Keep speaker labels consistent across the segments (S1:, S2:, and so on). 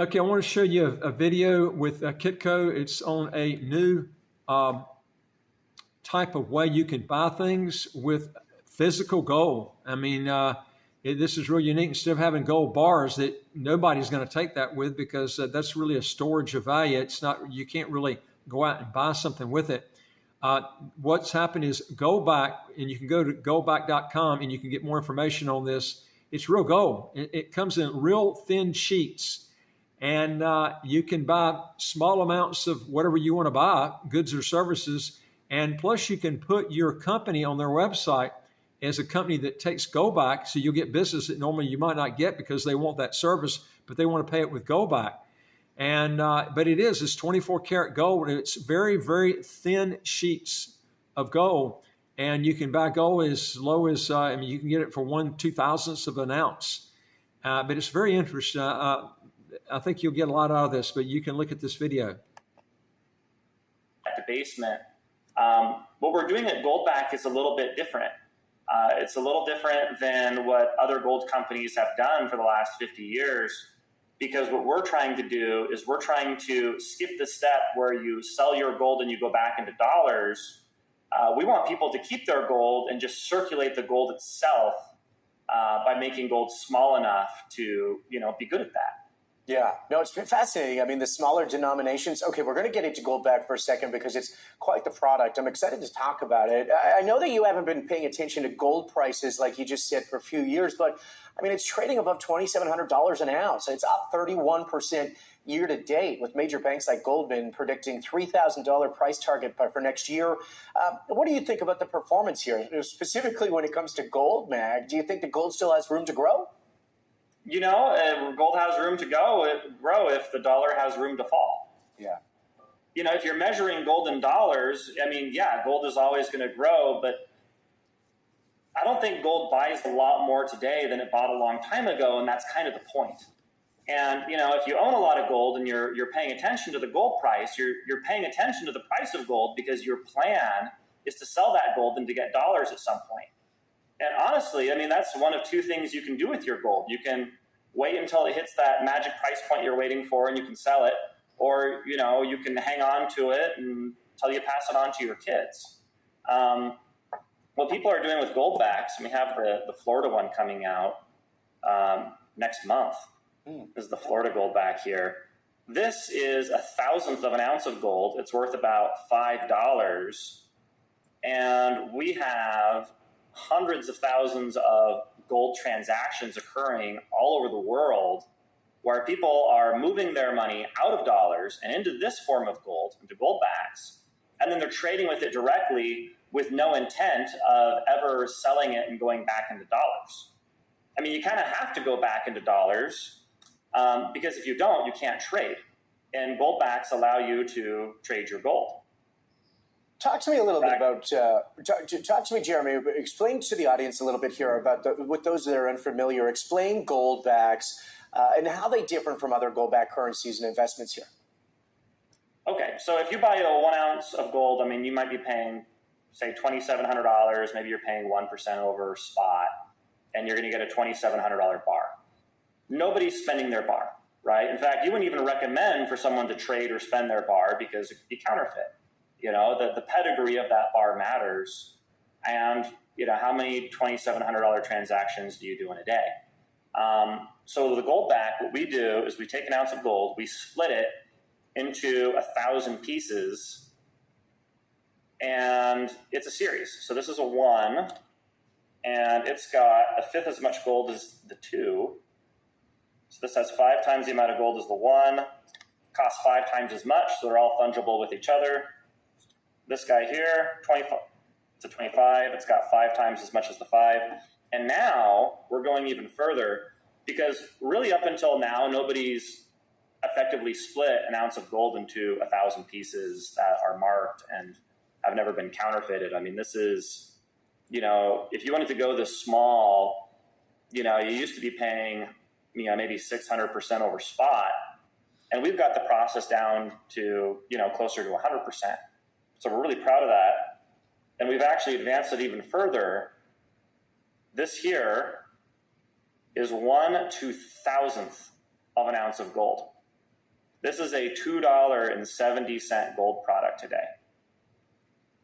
S1: Okay, I want to show you a video with Kitco. It's on a new um, type of way you can buy things with physical gold. I mean, this is really unique. Instead of having gold bars that nobody's going to take that with because that's really a storage of value. It's not, you can't really go out and buy something with it. What's happened is Goldback, and you can go to goldback.com and you can get more information on this. It's real gold. It comes in real thin sheets, and you can buy small amounts of whatever you want to buy, goods or services. And plus, you can put your company on their website as a company that takes Goldback, so you'll get business that normally you might not get because they want that service, but they want to pay it with Goldback. And but it's 24 karat gold, and it's very, very thin sheets of gold. And you can buy gold as low as you can get it for 1/2000th of an ounce. But it's very interesting. I think you'll get a lot out of this. But you can look at this video.
S2: At the basement, what we're doing at Goldback is a little bit different. It's a little different than what other gold companies have done for the last 50 years. Because what we're trying to do is we're trying to skip the step where you sell your gold and you go back into dollars. We want people to keep their gold and just circulate the gold itself by making gold small enough to, be good at that.
S3: Yeah, no, it's been fascinating. I mean, the smaller denominations. Okay, we're going to get into Goldback for a second because it's quite the product. I'm excited to talk about it. I know that you haven't been paying attention to gold prices like you just said for a few years, but I mean, it's trading above $2,700 an ounce. It's up 31% year to date, with major banks like Goldman predicting $3,000 price target for next year. What do you think about the performance here, specifically when it comes to gold, Mag? Do you think the gold still has room to grow?
S2: Gold has room to grow if the dollar has room to fall.
S3: Yeah.
S2: If you're measuring gold in dollars, gold is always going to grow, but I don't think gold buys a lot more today than it bought a long time ago, and that's kind of the point. And, if you own a lot of gold and you're paying attention to the gold price, you're paying attention to the price of gold because your plan is to sell that gold and to get dollars at some point. And honestly, that's one of two things you can do with your gold. You can wait until it hits that magic price point you're waiting for and you can sell it, or, you can hang on to it until you pass it on to your kids. What people are doing with Goldbacks, we have the Florida one coming out next month. This is the Florida Goldback here. This is 1,000th of an ounce of gold. It's worth about $5. And we have hundreds of thousands of gold transactions occurring all over the world where people are moving their money out of dollars and into this form of gold, into Goldbacks, and then they're trading with it directly with no intent of ever selling it and going back into dollars. You kind of have to go back into dollars because if you don't, you can't trade. And Goldbacks allow you to trade your gold.
S3: Talk to me a little bit about, talk to me, Jeremy, explain to the audience a little bit here about, with those that are unfamiliar, explain Goldbacks and how they differ from other Goldback currencies and investments here.
S2: Okay, so if you buy a 1 ounce of gold, you might be paying, say, $2,700, maybe you're paying 1% over spot, and you're going to get a $2,700 bar. Nobody's spending their bar, right? In fact, you wouldn't even recommend for someone to trade or spend their bar because it could be counterfeit. The pedigree of that bar matters. And, how many $2,700 transactions do you do in a day? So the Goldback, what we do is we take an ounce of gold, we split it into 1,000 pieces, and it's a series. So this is a 1, and it's got a fifth as much gold as the 2. So this has 5 times the amount of gold as the 1, costs 5 times as much, so they're all fungible with each other. This guy here, 25, it's a 25. It's got 5 times as much as the 5. And now we're going even further because really up until now, nobody's effectively split an ounce of gold into 1,000 pieces that are marked and have never been counterfeited. This is, if you wanted to go this small, you used to be paying, maybe 600% over spot. And we've got the process down to, closer to 100%. So we're really proud of that. And we've actually advanced it even further. This here is 1/2000th of an ounce of gold. This is a $2.70 gold product today.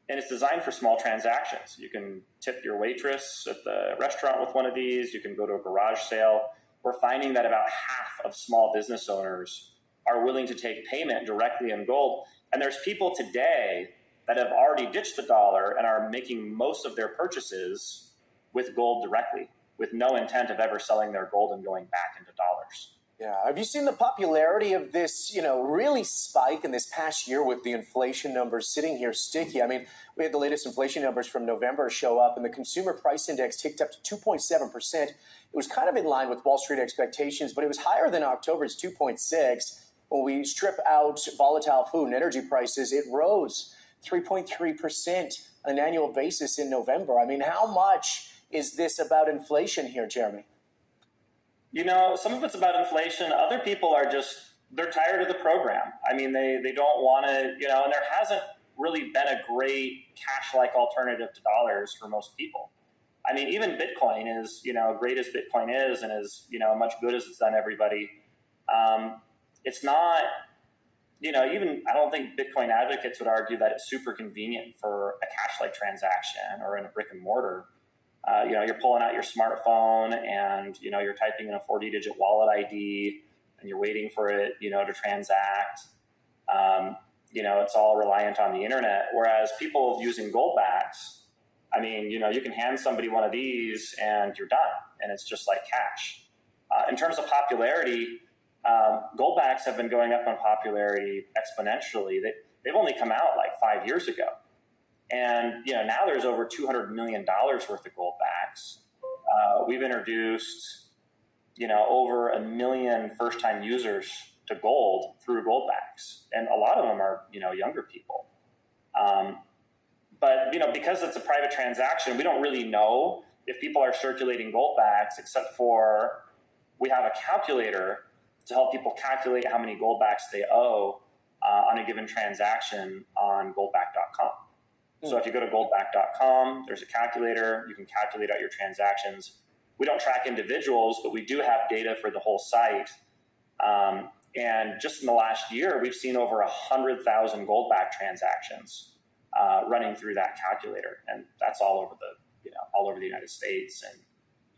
S2: And it's designed for small transactions. You can tip your waitress at the restaurant with one of these. You can go to a garage sale. We're finding that about half of small business owners are willing to take payment directly in gold. And there's people today that have already ditched the dollar and are making most of their purchases with gold directly, with no intent of ever selling their gold and going back into dollars.
S3: Yeah. Have you seen the popularity of this, really spike in this past year with the inflation numbers sitting here sticky? I mean, we had the latest inflation numbers from November show up, and the consumer price index ticked up to 2.7%. It was kind of in line with Wall Street expectations, but it was higher than October's 2.6. When we strip out volatile food and energy prices, it rose 3.3% on an annual basis in November. I mean, how much is this about inflation here, Jeremy?
S2: Some of it's about inflation. Other people are they're tired of the program. I mean, they don't want to, and there hasn't really been a great cash-like alternative to dollars for most people. I mean, even Bitcoin is, great as Bitcoin is and as, much good as it's done everybody. It's not, even I don't think Bitcoin advocates would argue that it's super convenient for a cash-like transaction or in a brick and mortar. You're pulling out your smartphone and, you're typing in a 40-digit wallet ID and you're waiting for it, to transact. It's all reliant on the internet. Whereas people using Goldbacks, I mean, you can hand somebody one of these and you're done. And it's just like cash. In terms of popularity, Goldbacks have been going up on popularity exponentially. They've only come out like 5 years ago. And, now there's over $200 million worth of Goldbacks. We've introduced, over 1 million first-time users to gold through Goldbacks. And a lot of them are, younger people. But, because it's a private transaction, we don't really know if people are circulating Goldbacks, except for we have a calculator to help people calculate how many Goldbacks they owe on a given transaction on Goldback.com. So if you go to Goldback.com, there's a calculator. You can calculate out your transactions. We don't track individuals, but we do have data for the whole site. And just in the last year, we've seen over 100,000 Goldback transactions running through that calculator, and that's all over the United States and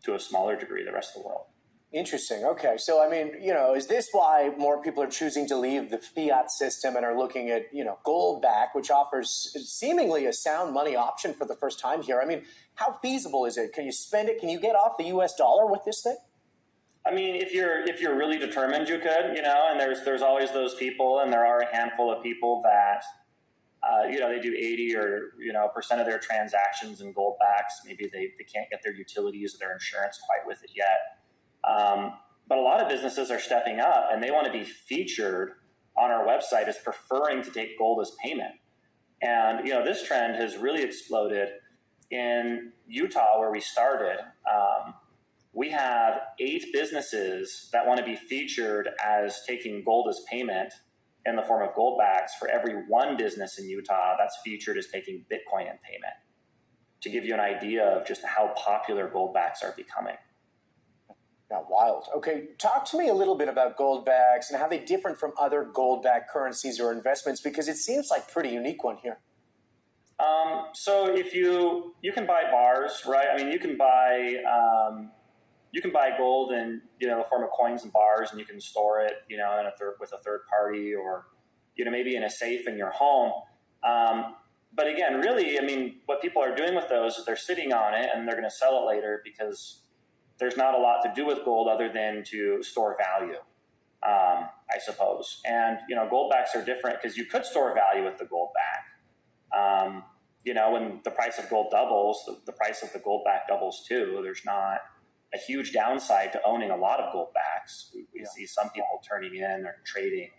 S2: to a smaller degree the rest of the world.
S3: Interesting. Okay. So, I mean, is this why more people are choosing to leave the fiat system and are looking at, Goldback, which offers seemingly a sound money option for the first time here? I mean, how feasible is it? Can you spend it? Can you get off the US dollar with this thing?
S2: I mean, if you're really determined, you could, and there's always those people, and there are a handful of people that, they do 80 or, % of their transactions in Goldbacks. Maybe they can't get their utilities or their insurance quite with it yet. But a lot of businesses are stepping up and they want to be featured on our website as preferring to take gold as payment. And, this trend has really exploded in Utah where we started. We have 8 businesses that want to be featured as taking gold as payment in the form of Goldbacks for every one business in Utah that's featured as taking Bitcoin in payment, to give you an idea of just how popular Goldbacks are becoming.
S3: Yeah, wild. Okay, talk to me a little bit about Goldbacks and how they're different from other gold-backed currencies or investments, because it seems like a pretty unique one here.
S2: So if you can buy bars, right? I mean, you can buy gold in the form of coins and bars, and you can store it with a third party, or maybe in a safe in your home. But again, really, I mean, what people are doing with those is they're sitting on it and they're going to sell it later because there's not a lot to do with gold other than to store value, I suppose. And, Goldbacks are different because you could store value with the Goldback. When the price of gold doubles, the price of the Goldback doubles too. There's not a huge downside to owning a lot of Goldbacks. We see some people turning in or trading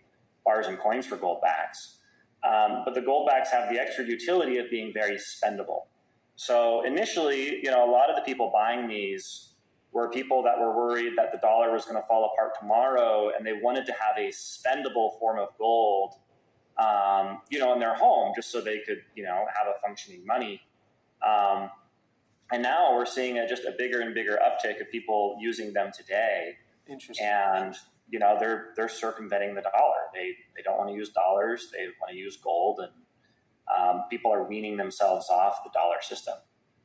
S2: bars and coins for Goldbacks. But the Goldbacks have the extra utility of being very spendable. So initially, a lot of the people buying these were people that were worried that the dollar was going to fall apart tomorrow, and they wanted to have a spendable form of gold, in their home, just so they could, have a functioning money. And now we're seeing just a bigger and bigger uptick of people using them today.
S3: Interesting.
S2: And, they're circumventing the dollar. They don't want to use dollars. They want to use gold, and people are weaning themselves off the dollar system.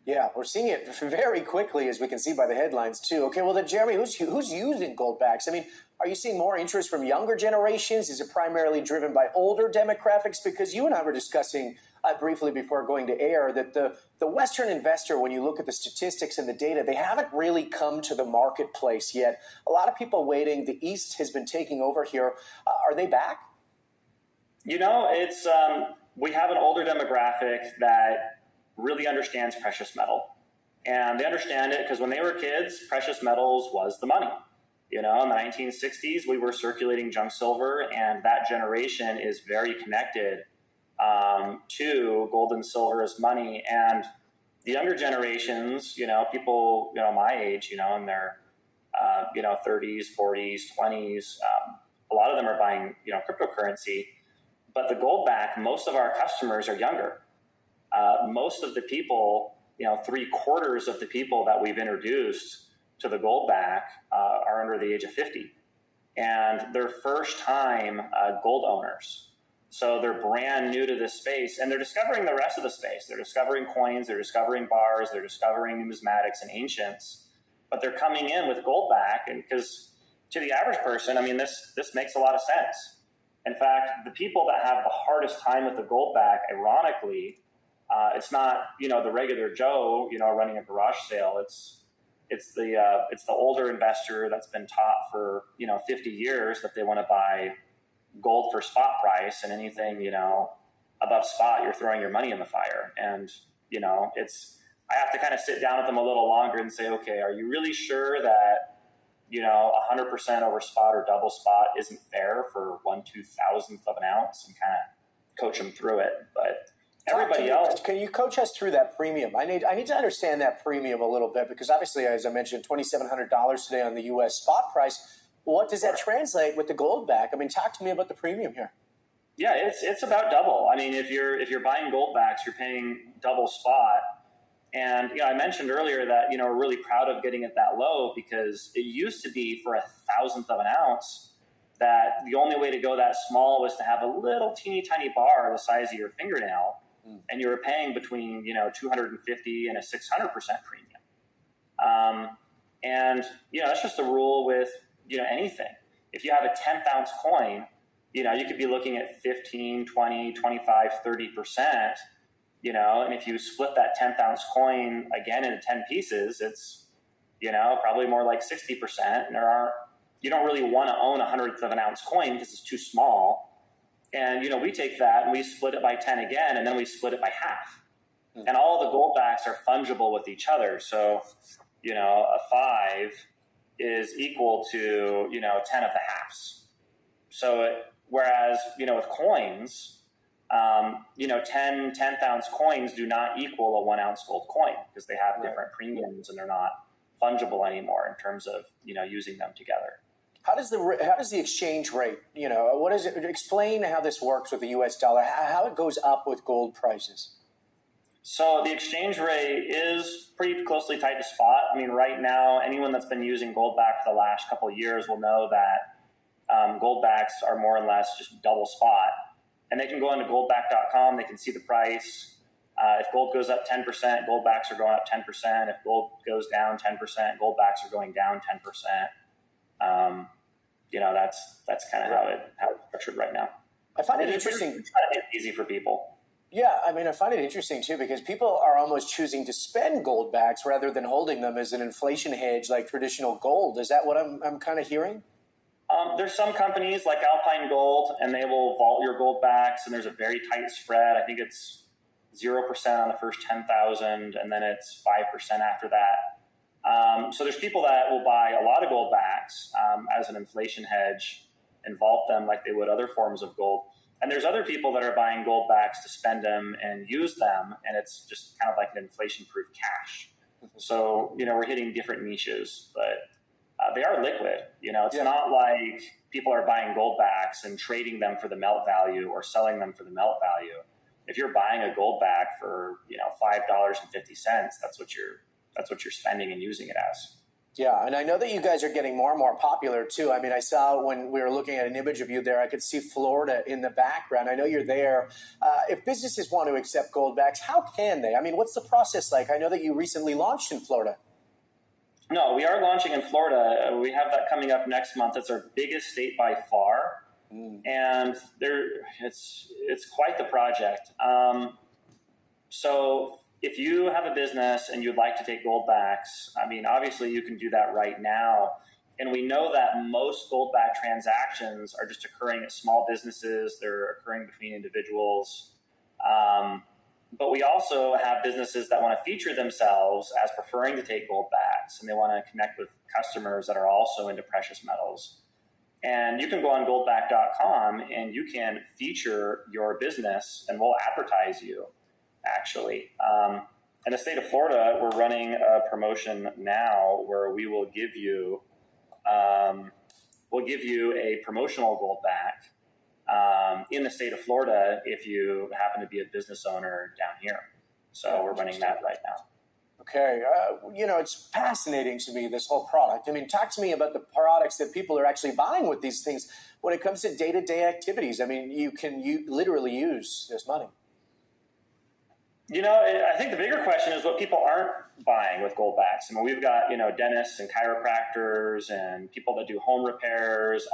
S3: Yeah, we're seeing it very quickly, as we can see by the headlines too. Okay, well then, Jeremy, who's using Goldbacks? I mean, are you seeing more interest from younger generations? Is it primarily driven by older demographics? Because you and I were discussing briefly before going to air that the Western investor, when you look at the statistics and the data, they haven't really come to the marketplace yet. A lot of people waiting. The East has been taking over here. Are they back?
S2: It's we have an older demographic that really understands precious metal. And they understand it because when they were kids, precious metals was the money. In the 1960s, we were circulating junk silver, and that generation is very connected to gold and silver as money. And the younger generations, people, my age, in their, 30s, 40s, 20s, a lot of them are buying, cryptocurrency. But the Goldback, most of our customers are younger. Most of the people, 3/4 of the people that we've introduced to the Goldback are under the age of 50. And they're first time gold owners. So they're brand new to this space, and they're discovering the rest of the space. They're discovering coins, they're discovering bars, they're discovering numismatics and ancients, but they're coming in with Goldback, and because to the average person, I mean, this makes a lot of sense. In fact, the people that have the hardest time with the Goldback, ironically, it's not, the regular Joe, running a garage sale. It's the older investor that's been taught for, 50 years that they want to buy gold for spot price, and anything, above spot, you're throwing your money in the fire. And, I have to kind of sit down with them a little longer and say, okay, are you really sure that, 100% over spot or double spot isn't fair for 1/2000th of an ounce, and kind of coach them through it. But everybody else.
S3: Can you coach us through that premium? I need to understand that premium a little bit, because obviously, as I mentioned, $2,700 today on the U.S. spot price. What does that translate with the Goldback? I mean, talk to me about the premium here.
S2: Yeah, it's about double. I mean, if you're buying Goldbacks, you're paying double spot. And I mentioned earlier that we're really proud of getting it that low, because it used to be for 1/1000th of an ounce that the only way to go that small was to have a little teeny tiny bar the size of your fingernail. And you were paying between 250 and a 600% premium. And that's just a rule with anything. If you have a 10th ounce coin, you could be looking at 15, 20, 25, 30%. And if you split that 10th ounce coin again into 10 pieces, it's probably more like 60%. And you don't really want to own 100th of an ounce coin because it's too small. And, we take that and we split it by 10 again, and then we split it by half. And all the Goldbacks are fungible with each other. So, a 5 is equal to, 10 of the halves. So, whereas, with coins, 10th ounce coins do not equal a 1 ounce gold coin, because they have different premiums and they're not fungible anymore in terms of, using them together.
S3: How does the exchange rate, what is it? Explain how this works with the U.S. dollar, how it goes up with gold prices.
S2: So the exchange rate is pretty closely tied to spot. I mean, right now, anyone that's been using Goldback for the last couple of years will know that Goldbacks are more or less just double spot. And they can go into goldback.com, they can see the price. If gold goes up 10%, Goldbacks are going up 10%. If gold goes down 10%, Goldbacks are going down 10%. That's kind of how it's structured right now.
S3: I find it interesting.
S2: It's trying to make it easy for people.
S3: Yeah, I mean, I find it interesting too, because people are almost choosing to spend Goldbacks rather than holding them as an inflation hedge like traditional gold. Is that what I'm kind of hearing?
S2: There's some companies like Alpine Gold, and they will vault your Goldbacks, and there's a very tight spread. I think it's 0% on the first 10,000, and then it's 5% after that. So there's people that will buy a lot of Goldbacks as an inflation hedge and vault them like they would other forms of gold. And there's other people that are buying Goldbacks to spend them and use them, and it's just kind of like an inflation-proof cash. So, we're hitting different niches, but they are liquid. It's not like people are buying Goldbacks and trading them for the melt value or selling them for the melt value. If you're buying a Goldback for, $5.50, that's what you're spending and using it as.
S3: Yeah, and I know that you guys are getting more and more popular too. I mean, I saw when we were looking at an image of you there, I could see Florida in the background. I know you're there. If businesses want to accept Goldbacks, how can they? I mean, what's the process like? I know that you recently launched in Florida.
S2: No, we are launching in Florida. We have that coming up next month. It's our biggest state by far, and it's quite the project. So if you have a business and you'd like to take Goldbacks, I mean, obviously you can do that right now. And we know that most Goldback transactions are just occurring at small businesses. They're occurring between individuals. But we also have businesses that want to feature themselves as preferring to take Goldbacks, and they want to connect with customers that are also into precious metals. And you can go on goldback.com and you can feature your business, and we'll advertise you, actually. In the state of Florida, we're running a promotion now where we will give you a promotional Goldback in the state of Florida if you happen to be a business owner down here. So we're running that right now.
S3: Okay. It's fascinating to me, this whole product. I mean, talk to me about the products that people are actually buying with these things when it comes to day-to-day activities. I mean, you literally use this money.
S2: I think the bigger question is what people aren't buying with Goldbacks. I mean, we've got, dentists and chiropractors and people that do home repairs.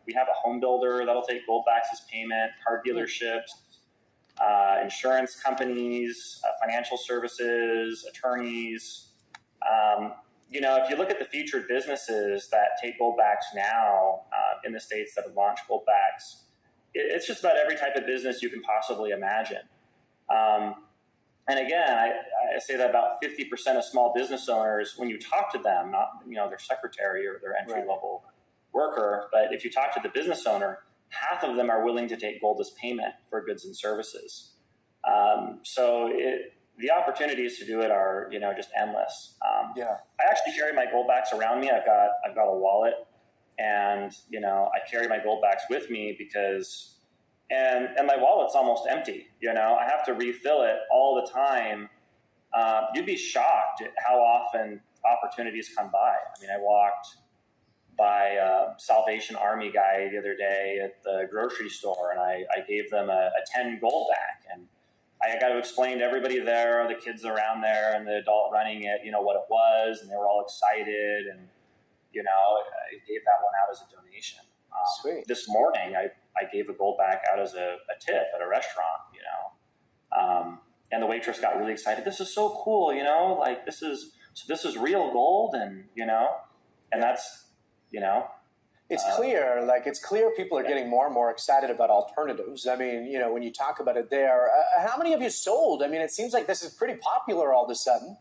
S2: We have a home builder that'll take Goldbacks as payment, car dealerships, insurance companies, financial services, attorneys. If you look at the featured businesses that take Goldbacks now in the states that have launched Goldbacks, it's just about every type of business you can possibly imagine. And again, I say that about 50% of small business owners, when you talk to them, not their secretary or their entry-level worker, but if you talk to the business owner, half of them are willing to take gold as payment for goods and services. So the opportunities to do it are just endless. I actually carry my Goldbacks around me. I've got a wallet, and I carry my Goldbacks with me because. And my wallet's almost empty. I have to refill it all the time. You'd be shocked at how often opportunities come by. I mean, I walked by a Salvation Army guy the other day at the grocery store, and I gave them a 10 Goldback, and I got to explain to everybody there, the kids around there, and the adult running it, what it was, and they were all excited, and I gave that one out as a donation.
S3: Sweet.
S2: This morning, I gave a Goldback out as a tip at a restaurant, and the waitress got really excited. This is so cool, this is real gold, and that's,
S3: It's clear people are getting more and more excited about alternatives. I mean, when you talk about it there, how many have you sold? I mean, it seems like this is pretty popular all of a sudden.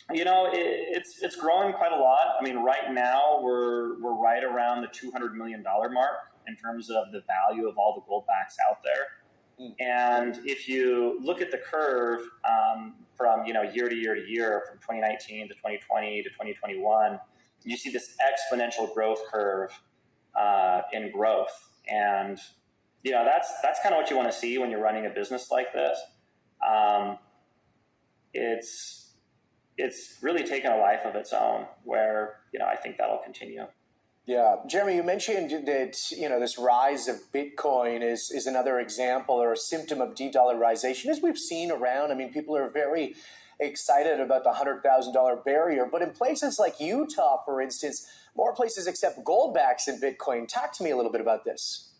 S2: It's growing quite a lot. I mean, right now we're right around the $200 million mark in terms of the value of all the Goldbacks out there. And if you look at the curve from year to year to year, from 2019 to 2020 to 2021, you see this exponential growth curve in growth. And that's kind of what you want to see when you're running a business like this. It's really taken a life of its own where, I think that'll continue.
S3: Yeah. Jeremy, you mentioned that, this rise of Bitcoin is another example or a symptom of de-dollarization, as we've seen around. I mean, people are very excited about the $100,000 barrier. But in places like Utah, for instance, more places accept Goldbacks in Bitcoin. Talk to me a little bit about this.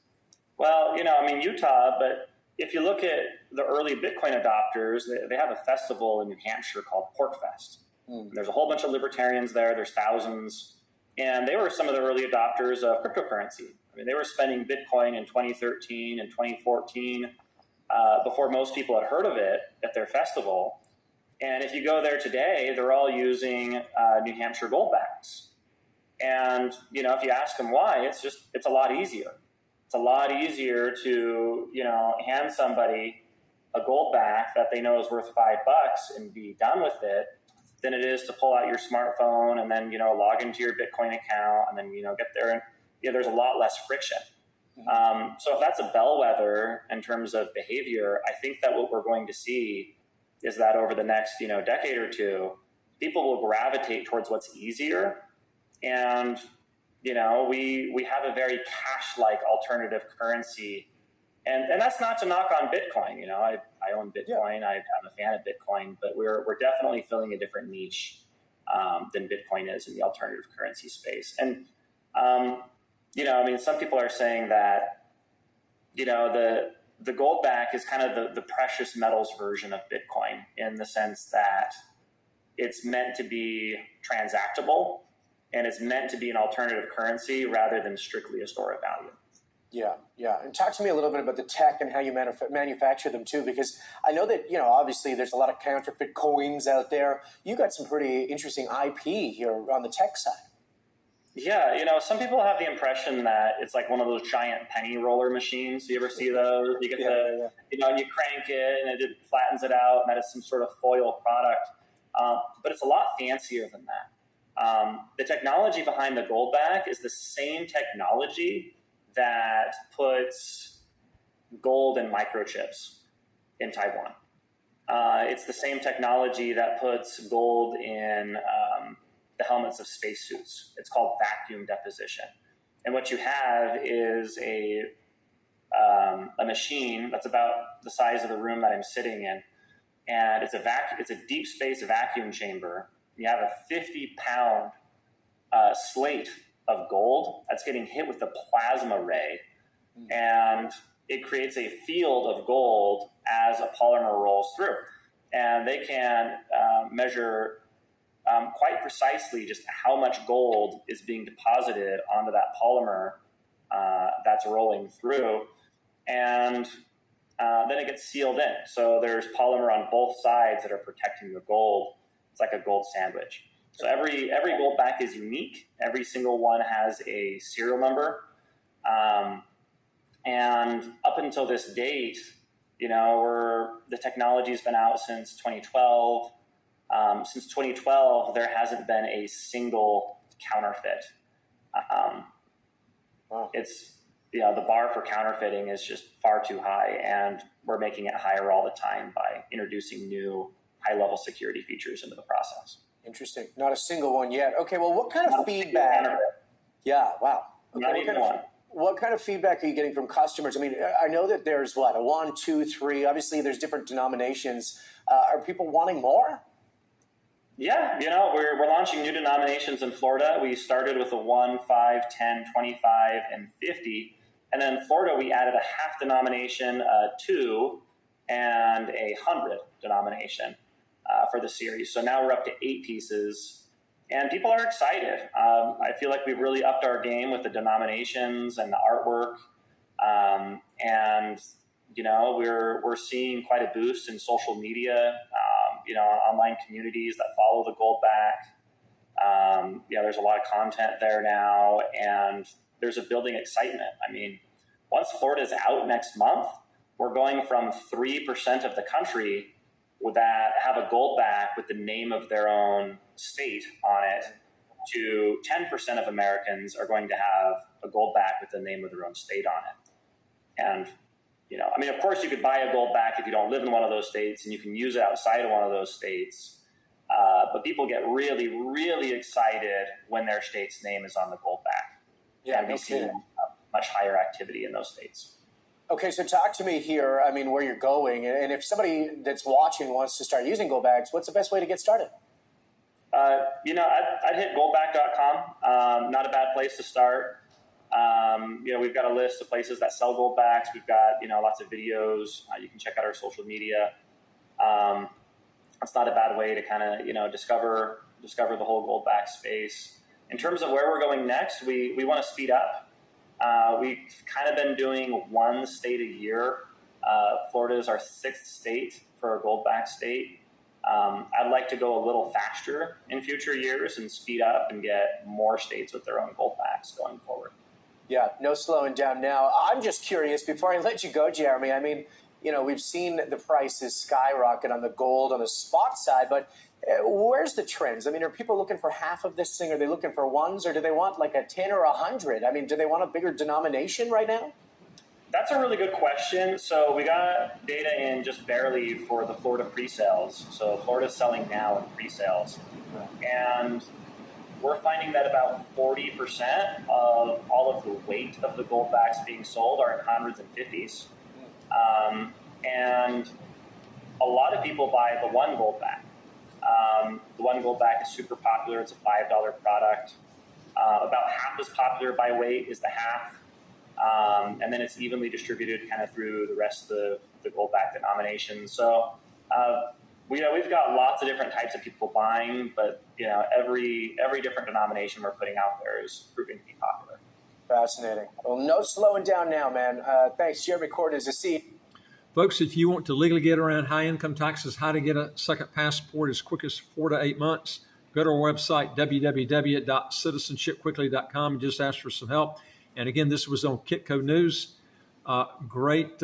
S2: Well, Utah, but if you look at the early Bitcoin adopters, they have a festival in New Hampshire called PorkFest. There's a whole bunch of libertarians there. There's thousands. And they were some of the early adopters of cryptocurrency. I mean, they were spending Bitcoin in 2013 and 2014 before most people had heard of it at their festival. And if you go there today, they're all using New Hampshire Goldbacks. And, if you ask them why, it's a lot easier. It's a lot easier to, hand somebody a Goldback that they know is worth $5 and be done with it than it is to pull out your smartphone and then, log into your Bitcoin account and then, get there. And there's a lot less friction. So if that's a bellwether in terms of behavior, I think that what we're going to see is that over the next, decade or two, people will gravitate towards what's easier. And, you know, we have a very cash-like alternative currency. And that's not to knock on Bitcoin. You know, I own Bitcoin. I'm a fan of Bitcoin, but we're definitely filling a different niche than Bitcoin is in the alternative currency space. And, you know, I mean, some people are saying that, you know, the Goldback is kind of the precious metals version of Bitcoin in the sense that it's meant to be transactable and it's meant to be an alternative currency rather than strictly a store of value.
S3: Yeah. And talk to me a little bit about the tech and how you manufacture them too, because I know that, you know, obviously there's a lot of counterfeit coins out there. You got some pretty interesting IP here on the tech side.
S2: Yeah, you know, some people have the impression that it's like one of those giant penny roller machines. You ever see those? You get you know, you crank it and it flattens it out, and that is some sort of foil product. But it's a lot fancier than that. The technology behind the Goldback is the same technology that puts gold in microchips in Taiwan. It's the same technology that puts gold in the helmets of spacesuits. It's called vacuum deposition. And what you have is a machine that's about the size of the room that I'm sitting in. And it's a deep space vacuum chamber. You have a 50-pound slate of gold that's getting hit with the plasma ray. And it creates a field of gold as a polymer rolls through. And they can measure quite precisely just how much gold is being deposited onto that polymer that's rolling through. And then it gets sealed in. So there's polymer on both sides that are protecting the gold. It's like a gold sandwich. So every Goldback is unique. Every single one has a serial number. And up until this date, you know, the technology's been out since 2012. Since 2012, there hasn't been a single counterfeit.
S3: Wow.
S2: It's, you know, the bar for counterfeiting is just far too high, and we're making it higher all the time by introducing new high-level security features into the process.
S3: Interesting. Not a single one yet. Okay, well, what kind of feedback? Yeah, wow. Okay,
S2: Not even one.
S3: What kind of feedback are you getting from customers? I mean, I know that there's a 1, 2, 3. Obviously, there's different denominations. Are people wanting more?
S2: Yeah, you know, we're launching new denominations in Florida. We started with a 1, 5, 10, 25, and 50. And then in Florida, we added a half denomination, 2, and a 100 denomination for the series. So now we're up to 8 pieces. And people are excited. I feel like we've really upped our game with the denominations and the artwork. And, you know, we're seeing quite a boost in social media, you know, online communities that follow the Goldback. Yeah, there's a lot of content there now, and there's a building excitement. I mean, once Florida's out next month, we're going from 3% of the country that have a Goldback with the name of their own state on it to 10% of Americans are going to have a Goldback with the name of their own state on it. And, you know, I mean, of course you could buy a Goldback if you don't live in one of those states, and you can use it outside of one of those states. But people get really, really excited when their state's name is on the Goldback.
S3: Yeah,
S2: and we see much higher activity in those states.
S3: Okay, so talk to me here, I mean, where you're going. And if somebody that's watching wants to start using Goldbacks, what's the best way to get started?
S2: You know, I'd hit goldback.com. Not a bad place to start. You know, we've got a list of places that sell Goldbacks. We've got, you know, lots of videos. You can check out our social media. It's not a bad way to kind of, you know, discover the whole Goldback space. In terms of where we're going next, we want to speed up. We've kind of been doing one state a year. Florida is our 6th state for a Goldback state. I'd like to go a little faster in future years and speed up and get more states with their own Goldbacks going forward.
S3: Yeah, no slowing down now. I'm just curious, before I let you go, Jeremy, I mean, you know, we've seen the prices skyrocket on the gold on the spot side, but where's the trends? I mean, are people looking for half of this thing? Are they looking for ones, or do they want like a 10 or 100? I mean, do they want a bigger denomination right now?
S2: That's a really good question. So we got data in just barely for the Florida pre-sales. So Florida's selling now in pre-sales. And we're finding that about 40% of all of the weight of the Goldbacks being sold are in hundreds and fifties. And a lot of people buy the one Goldback. The one Goldback is super popular. It's a $5 product. About half as popular by weight is the half. And then it's evenly distributed kind of through the rest of the Goldback denominations. So we've got lots of different types of people buying, but every different denomination we're putting out there is proving to be popular.
S3: Fascinating. Well, no slowing down now, man. Thanks, Jeremy Corden is a C.
S1: Folks, if you want to legally get around high income taxes, how to get a second passport as quick as 4 to 8 months, go to our website, www.citizenshipquickly.com, and just ask for some help. And again, this was on Kitco News. Great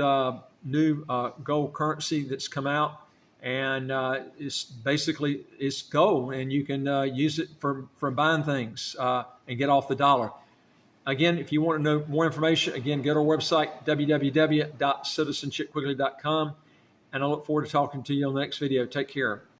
S1: new gold currency that's come out. And it's gold, and you can use it for buying things and get off the dollar. Again, if you want to know more information, again, go to our website, www.citizenshipquickly.com. And I look forward to talking to you on the next video. Take care.